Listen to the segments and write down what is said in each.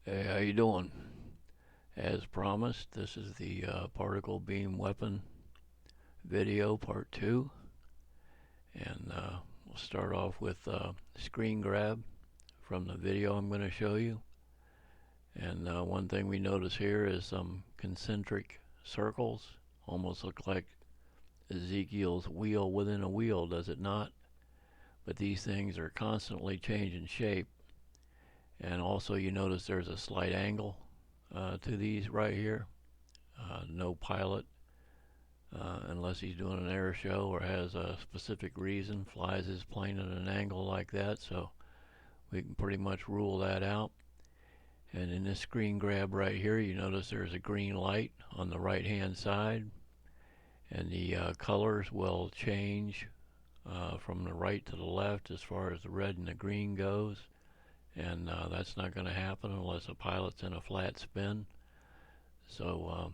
Hey, how you doing? As promised, this is the particle beam weapon video part 2, and we'll start off with screen grab from the video I'm going to show you. And one thing we notice here is some concentric circles, almost look like Ezekiel's wheel within a wheel, does it not? But these things are constantly changing shape, and also you notice there's a slight angle to these right here. No pilot, unless he's doing an air show or has a specific reason, flies his plane at an angle like that, so we can pretty much rule that out. And in this screen grab right here, you notice there's a green light on the right hand side, and the colors will change from the right to the left as far as the red and the green goes, and that's not going to happen unless a pilot's in a flat spin. So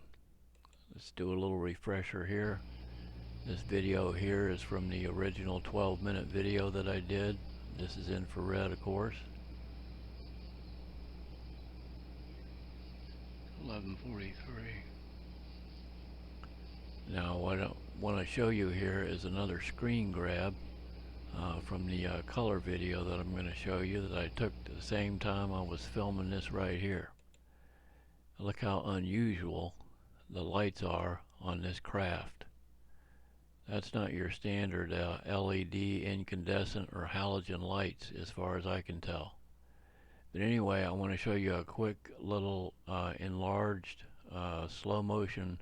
let's do a little refresher here. This video here is from the original 12-minute video that I did. This is infrared, of course. 11:43. Now what I want to show you here is another screen grab from the color video that I'm going to show you that I took at the same time I was filming this right here. Look how unusual the lights are on this craft. That's not your standard LED incandescent or halogen lights as far as I can tell. But anyway, I want to show you a quick little enlarged slow motion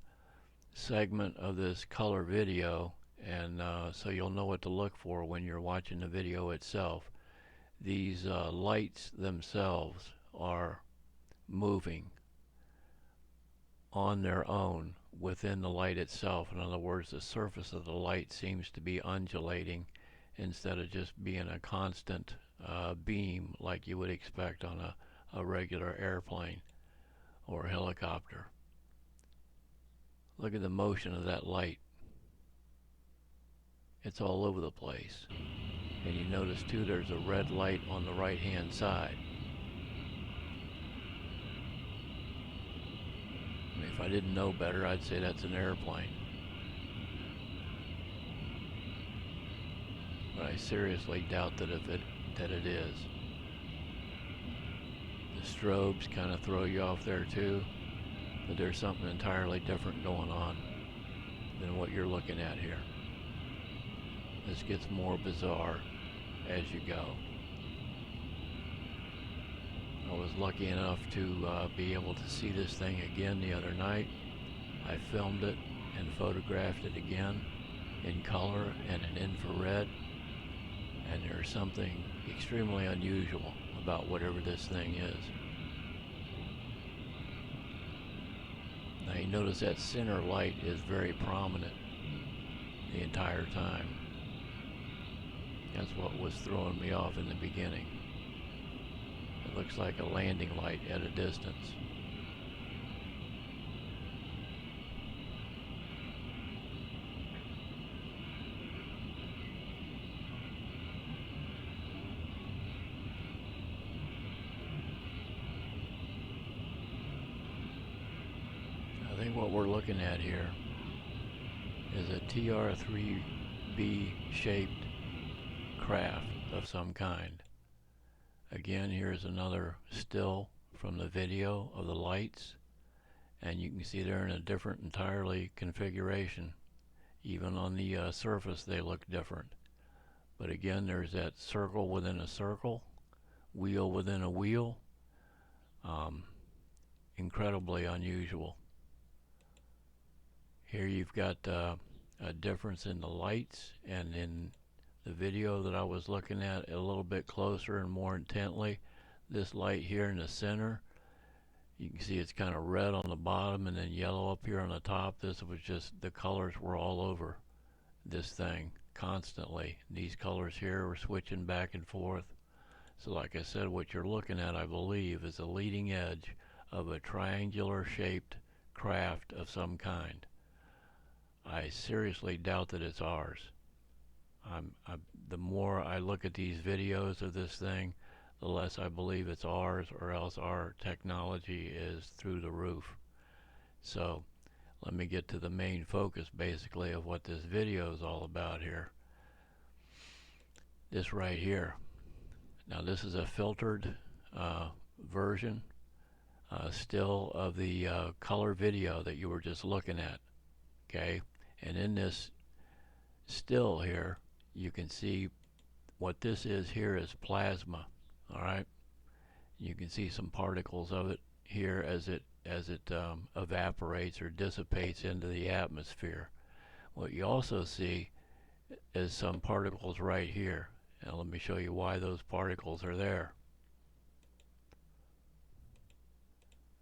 segment of this color video, and so you'll know what to look for when you're watching the video itself. These lights themselves are moving on their own within the light itself. In other words, the surface of the light seems to be undulating instead of just being a constant beam like you would expect on a regular airplane or helicopter. Look at the motion of that light. It's all over the place. And you notice too there's a red light on the right hand side. If I didn't know better, I'd say that's an airplane. But I seriously doubt that it is. The strobes kind of throw you off there too, but there's something entirely different going on than what you're looking at here. This gets more bizarre as you go. I was lucky enough to be able to see this thing again the other night. I filmed it and photographed it again in color and in infrared, and there's something extremely unusual about whatever this thing is. Now you notice that center light is very prominent the entire time. That's what was throwing me off in the beginning. It looks like a landing light at a distance. I think what we're looking at here is a TR-3B shaped craft of some kind. Again, here's another still from the video of the lights, and you can see they're in a different entirely configuration. Even on the surface they look different. But again, there's that circle within a circle, wheel within a wheel. Incredibly unusual. Here you've got a difference in the lights, and in the video that I was looking at a little bit closer and more intently, this light here in the center, you can see it's kind of red on the bottom and then yellow up here on the top. This was just, the colors were all over this thing constantly. These colors here were switching back and forth. So like I said, what you're looking at, I believe, is a leading edge of a triangular shaped craft of some kind. I seriously doubt that it's ours. The more I look at these videos of this thing, the less I believe it's ours, or else our technology is through the roof. So let me get to the main focus basically of what this video is all about here. This right here. Now this is a filtered version still of the color video that you were just looking at. Okay, and in this still here you can see what this is here is plasma. All right, you can see some particles of it here as it evaporates or dissipates into the atmosphere. What you also see is some particles right here. Now let me show you why those particles are there.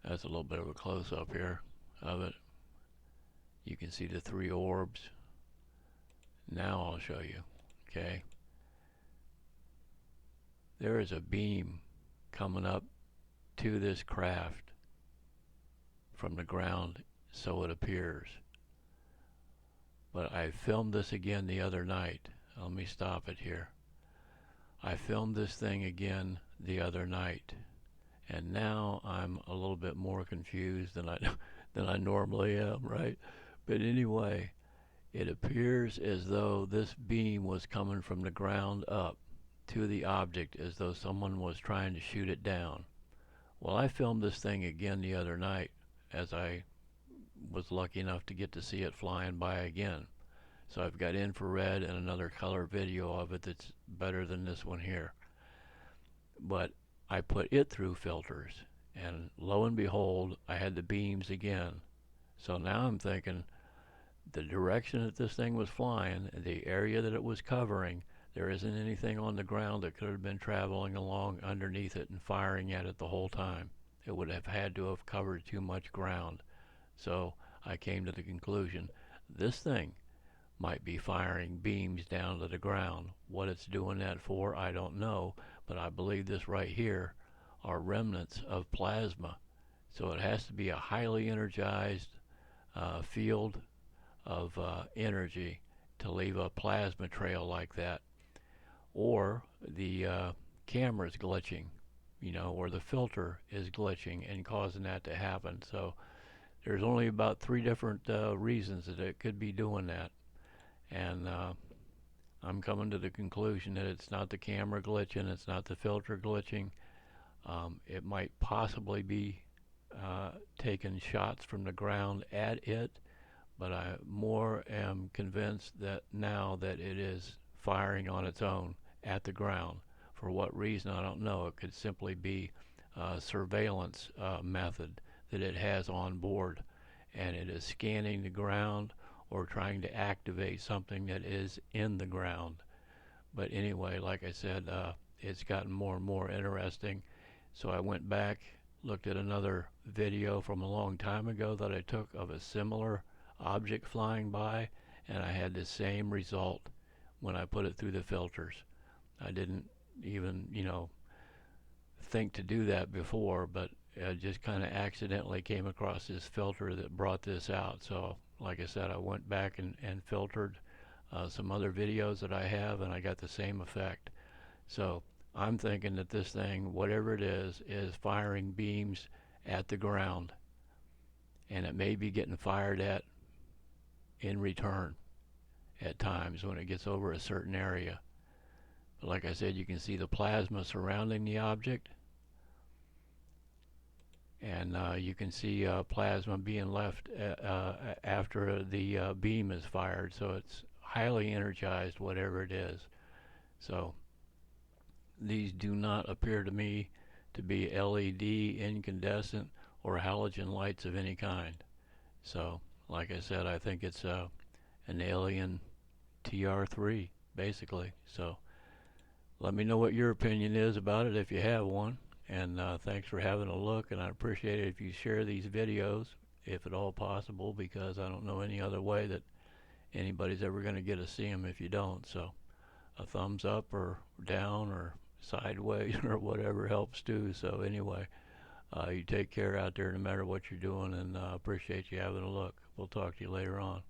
That's a little bit of a close-up here of it. You can see the three orbs. Now I'll show you. Okay, there is a beam coming up to this craft from the ground, so it appears. But I filmed this again the other night. Let me stop it here. I filmed this thing again the other night, and now I'm a little bit more confused than I normally am, right? But anyway, it appears as though this beam was coming from the ground up to the object, as though someone was trying to shoot it down. Well, I filmed this thing again the other night, as I was lucky enough to get to see it flying by again. So I've got infrared and another color video of it that's better than this one here. But I put it through filters, and lo and behold, I had the beams again. So now I'm thinking the direction that this thing was flying, the area that it was covering, there isn't anything on the ground that could have been traveling along underneath it and firing at it the whole time. It would have had to have covered too much ground. So I came to the conclusion this thing might be firing beams down to the ground. What it's doing that for, I don't know, but I believe this right here are remnants of plasma. So it has to be a highly energized field of energy to leave a plasma trail like that. Or the camera's glitching, you know, or the filter is glitching and causing that to happen. So there's only about 3 different reasons that it could be doing that. And I'm coming to the conclusion that it's not the camera glitching, it's not the filter glitching. It might possibly be taking shots from the ground at it, but I more am convinced that now that it is firing on its own at the ground. For what reason, I don't know. It could simply be a surveillance method that it has on board, and it is scanning the ground or trying to activate something that is in the ground. But anyway, like I said, it's gotten more and more interesting. So I went back, looked at another video from a long time ago that I took of a similar object flying by, and I had the same result when I put it through the filters. I didn't even, think to do that before, but I just kind of accidentally came across this filter that brought this out. So like I said, I went back and filtered some other videos that I have, and I got the same effect. So I'm thinking that this thing, whatever it is firing beams at the ground, and it may be getting fired at in return at times when it gets over a certain area. But like I said, you can see the plasma surrounding the object, and you can see plasma being left after the beam is fired. So it's highly energized, whatever it is. So these do not appear to me to be LED, incandescent, or halogen lights of any kind. So like I said, I think it's an alien TR3 basically. So let me know what your opinion is about it if you have one. And thanks for having a look, and I appreciate it if you share these videos, if at all possible, because I don't know any other way that anybody's ever going to get to see them if you don't. So a thumbs up or down or sideways or whatever helps too. So anyway, you take care out there no matter what you're doing, and appreciate you having a look. We'll talk to you later on.